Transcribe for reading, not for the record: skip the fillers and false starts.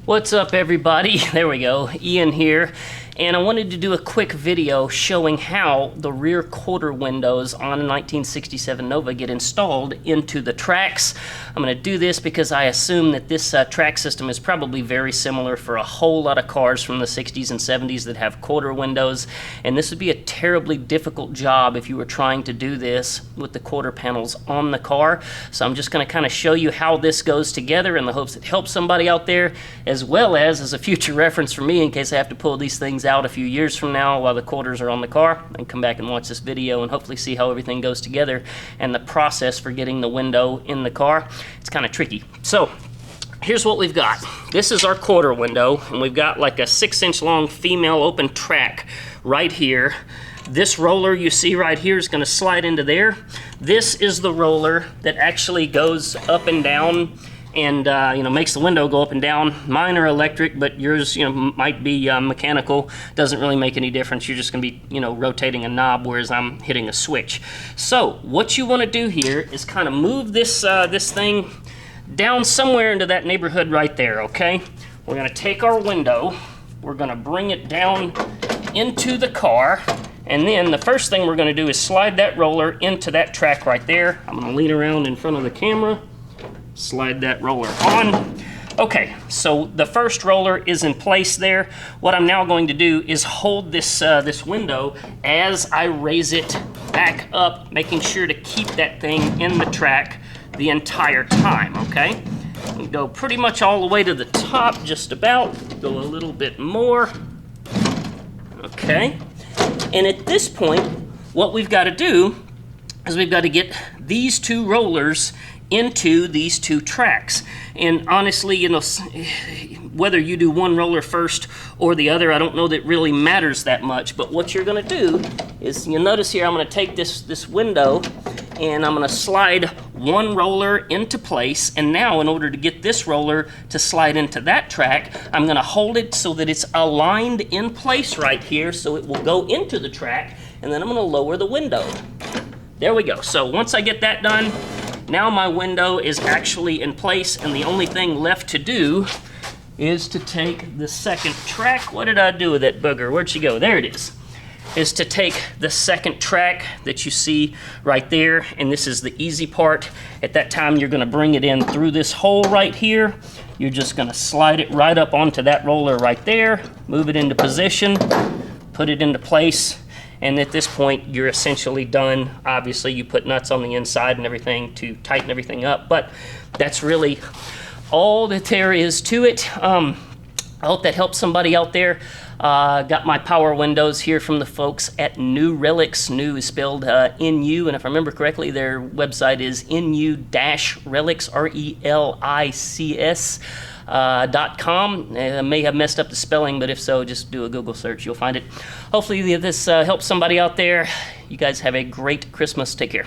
What's up, everybody? There we go, Ian here, and I wanted to do a quick video showing how the rear quarter windows on a 1967 Nova get installed into the tracks. I'm going to do this because I assume that this track system is probably very similar for a whole lot of cars from the 60s and 70s that have quarter windows, and this would be a terribly difficult job if you were trying to do this with the quarter panels on the car. So I'm just going to kind of show you how this goes together in the hopes it helps somebody out there, as well as a future reference for me in case I have to pull these things out a few years from now while the quarters are on the car. I can come back and watch this video and hopefully see how everything goes together and the process for getting the window in the car. It's kind of tricky. So here's what we've got. This is our quarter window, and we've got like a 6-inch long female open track right here. This roller you see right here is going to slide into there. This is the roller that actually goes up and down and makes the window go up and down. Mine are electric, but yours might be mechanical. Doesn't really make any difference. You're just going to be rotating a knob, whereas I'm hitting a switch. So what you want to do here is kind of move this this thing down somewhere into that neighborhood right there. Okay, we're going to take our window, we're going to bring it down into the car, and then the first thing we're going to do is slide that roller into that track right there. I'm going to lean around in front of the camera, slide that roller on. Okay, so the first roller is in place there. What I'm now going to do is hold this this window as I raise it back up, making sure to keep that thing in the track the entire time, okay? We go pretty much all the way to the top, just about. Go a little bit more. Okay, and at this point, what we've got to do is we've got to get these two rollers into these two tracks. And honestly, whether you do one roller first or the other, I don't know that really matters that much. But what you're going to do is, you notice here, I'm going to take this window and I'm going to slide one roller into place. And now, in order to get this roller to slide into that track, I'm going to hold it so that it's aligned in place right here, so it will go into the track. And then I'm going to lower the window. There we go. So once I get that done, now my window is actually in place, and the only thing left to do is to take the second track. What did I do with that booger? Where'd she go? There it is. Is to take the second track that you see right there, and this is the easy part. At that time, you're going to bring it in through this hole right here. You're just going to slide it right up onto that roller right there, move it into position, put it into place. And at this point, you're essentially done. Obviously, you put nuts on the inside and everything to tighten everything up, but that's really all that there is to it. I hope that helps somebody out there. Got my power windows here from the folks at New Relics. New is spelled N-U, and if I remember correctly, their website is nu-relics, R-E-L-I-C-S. .com. I may have messed up the spelling, but if so, just do a Google search. You'll find it. Hopefully this helps somebody out there. You guys have a great Christmas. Take care.